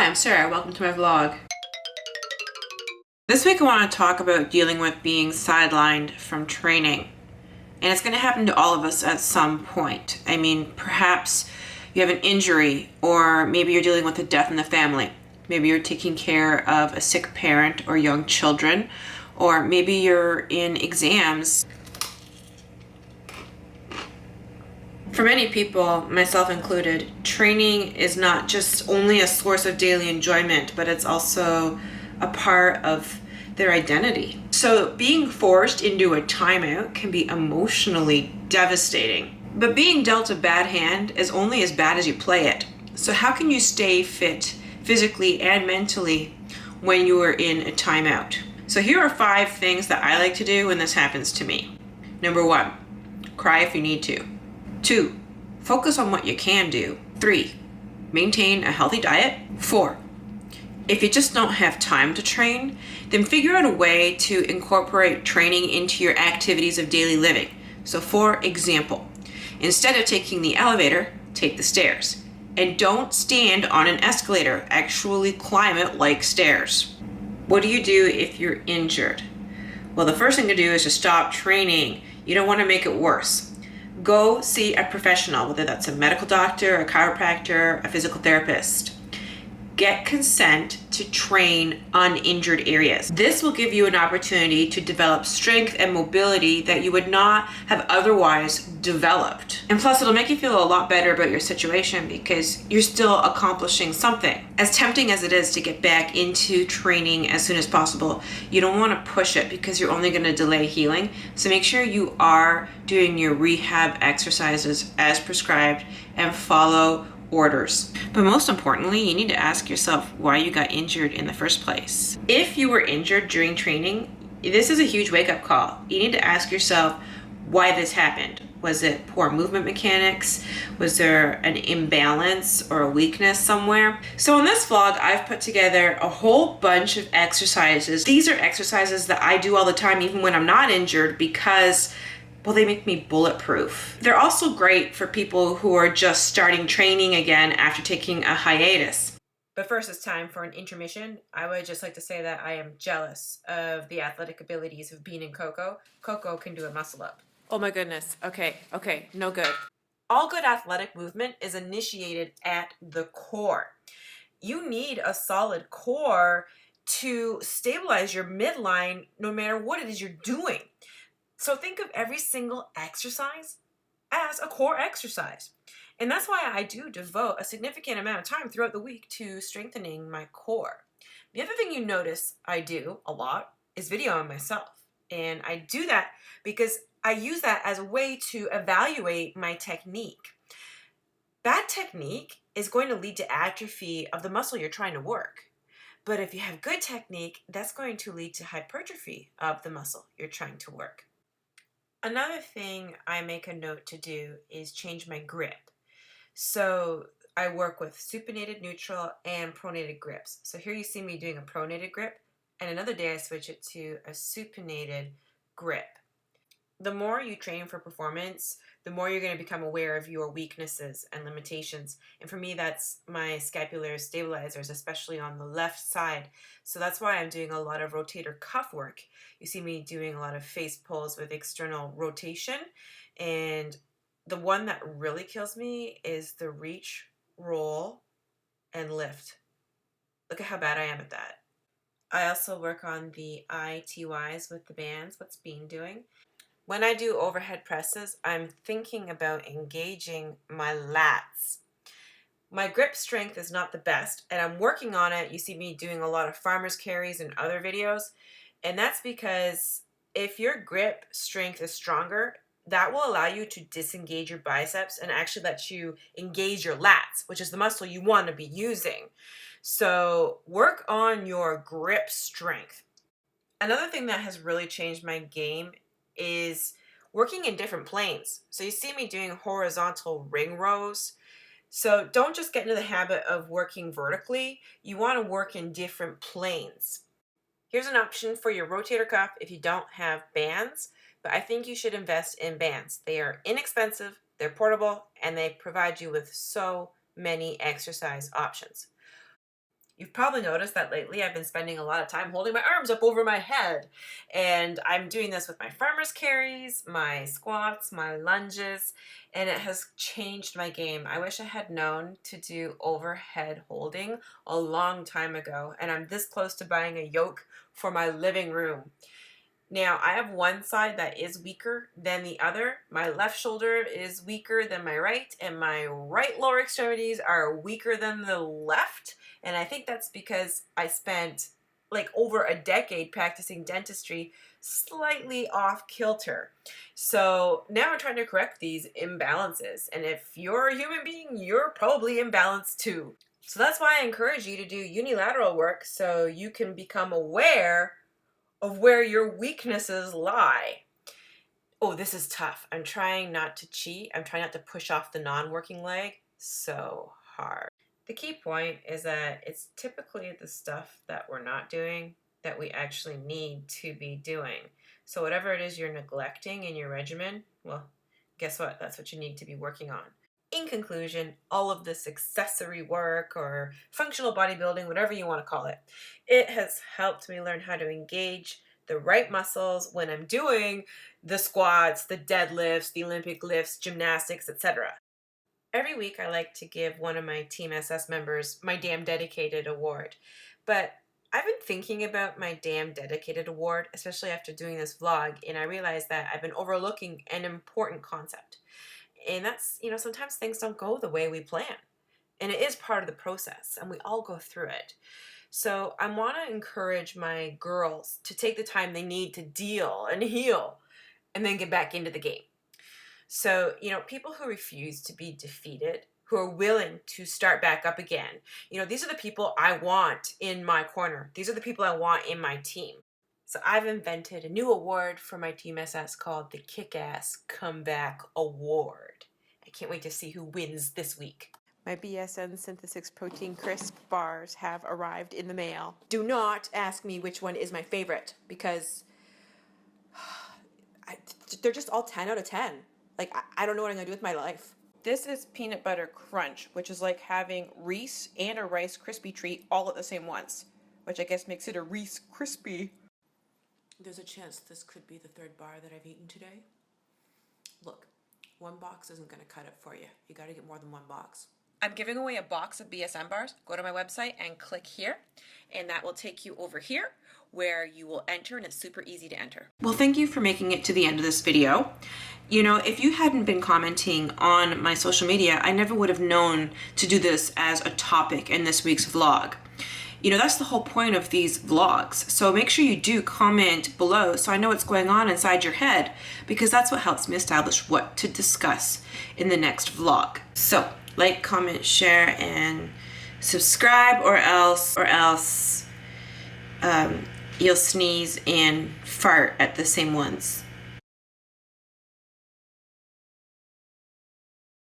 Hi, I'm Sarah. Welcome to my vlog. This week I want to talk about dealing with being sidelined from training. And it's going to happen to all of us at some point. I mean, perhaps you have an injury, or maybe you're dealing with a death in the family. Maybe you're taking care of a sick parent or young children, or maybe you're in exams. For many people, myself included, training is not just only a source of daily enjoyment, but it's also a part of their identity. So being forced into a timeout can be emotionally devastating. But being dealt a bad hand is only as bad as you play it. So how can you stay fit physically and mentally when you are in a timeout? So here are 5 things that I like to do when this happens to me. Number 1, cry if you need to. 2, focus on what you can do. 3, maintain a healthy diet. 4, if you just don't have time to train, then figure out a way to incorporate training into your activities of daily living. So for example, instead of taking the elevator, take the stairs. And don't stand on an escalator, actually climb it like stairs. What do you do if you're injured? Well, the first thing to do is to stop training. You don't want to make it worse. Go see a professional, whether that's a medical doctor, a chiropractor, a physical therapist. Get consent to train uninjured areas. This will give you an opportunity to develop strength and mobility that you would not have otherwise developed. And plus, it'll make you feel a lot better about your situation because you're still accomplishing something. As tempting as it is to get back into training as soon as possible, you don't want to push it because you're only going to delay healing. So make sure you are doing your rehab exercises as prescribed and follow orders. But most importantly, you need to ask yourself why you got injured in the first place. If you were injured during training, this is a huge wake-up call. You need to ask yourself why this happened. Was it poor movement mechanics? Was there an imbalance or a weakness somewhere? So in this vlog, I've put together a whole bunch of exercises. These are exercises that I do all the time, even when I'm not injured, because well, they make me bulletproof. They're also great for people who are just starting training again after taking a hiatus. But first, it's time for an intermission. I would just like to say that I am jealous of the athletic abilities of Bean and Coco. Coco can do a muscle up. Oh my goodness. Okay, no good. All good athletic movement is initiated at the core. You need a solid core to stabilize your midline no matter what it is you're doing. So think of every single exercise as a core exercise. And that's why I do devote a significant amount of time throughout the week to strengthening my core. The other thing you notice I do a lot is videoing myself. And I do that because I use that as a way to evaluate my technique. Bad technique is going to lead to atrophy of the muscle you're trying to work. But if you have good technique, that's going to lead to hypertrophy of the muscle you're trying to work. Another thing I make a note to do is change my grip. So I work with supinated, neutral, and pronated grips. So here you see me doing a pronated grip, and another day I switch it to a supinated grip. The more you train for performance, the more you're going to become aware of your weaknesses and limitations. And for me, that's my scapular stabilizers, especially on the left side. So that's why I'm doing a lot of rotator cuff work. You see me doing a lot of face pulls with external rotation. And the one that really kills me is the reach, roll, and lift. Look at how bad I am at that. I also work on the ITYs with the bands. What's Bean doing? When I do overhead presses, I'm thinking about engaging my lats. My grip strength is not the best, and I'm working on it. You see me doing a lot of farmer's carries and other videos, and that's because if your grip strength is stronger, that will allow you to disengage your biceps and actually let you engage your lats, which is the muscle you want to be using. So work on your grip strength. Another thing that has really changed my game is working in different planes. So you see me doing horizontal ring rows. So don't just get into the habit of working vertically. You want to work in different planes. Here's an option for your rotator cuff if you don't have bands, but I think you should invest in bands. They are inexpensive, they're portable, and they provide you with so many exercise options. You've probably noticed that lately I've been spending a lot of time holding my arms up over my head. And I'm doing this with my farmer's carries, my squats, my lunges, and it has changed my game. I wish I had known to do overhead holding a long time ago, and I'm this close to buying a yoke for my living room. Now, I have one side that is weaker than the other. My left shoulder is weaker than my right, and my right lower extremities are weaker than the left. And I think that's because I spent like over a decade practicing dentistry slightly off kilter. So now I'm trying to correct these imbalances. And if you're a human being, you're probably imbalanced too. So that's why I encourage you to do unilateral work so you can become aware of where your weaknesses lie. Oh, this is tough. I'm trying not to cheat. I'm trying not to push off the non-working leg so hard. The key point is that it's typically the stuff that we're not doing that we actually need to be doing. So whatever it is you're neglecting in your regimen, well, guess what? That's what you need to be working on. In conclusion, all of this accessory work or functional bodybuilding, whatever you want to call it, it has helped me learn how to engage the right muscles when I'm doing the squats, the deadlifts, the Olympic lifts, gymnastics, etc. Every week I like to give one of my Team SS members my Damn Dedicated award. But I've been thinking about my Damn Dedicated award, especially after doing this vlog, and I realized that I've been overlooking an important concept. And that's, sometimes things don't go the way we plan. And it is part of the process, and we all go through it. So I want to encourage my girls to take the time they need to deal and heal and then get back into the game. So, people who refuse to be defeated, who are willing to start back up again, these are the people I want in my corner. These are the people I want in my team. So I've invented a new award for my Team SS called the Kick-Ass Comeback Award. I can't wait to see who wins this week. My BSN Synthesis Protein Crisp bars have arrived in the mail. Do not ask me which one is my favorite because they're just all 10 out of 10. Like, I don't know what I'm going to do with my life. This is Peanut Butter Crunch, which is like having Reese and a Rice Krispie treat all at the same once, which I guess makes it a Reese Krispie. There's a chance this could be the third bar that I've eaten today. Look, one box isn't going to cut it for you. You got to get more than one box. I'm giving away a box of BSN bars. Go to my website and click here, and that will take you over here where you will enter, and it's super easy to enter. Well, thank you for making it to the end of this video. If you hadn't been commenting on my social media, I never would have known to do this as a topic in this week's vlog. That's the whole point of these vlogs. So make sure you do comment below so I know what's going on inside your head, because that's what helps me establish what to discuss in the next vlog. So like, comment, share, and subscribe, or else you'll sneeze and fart at the same ones.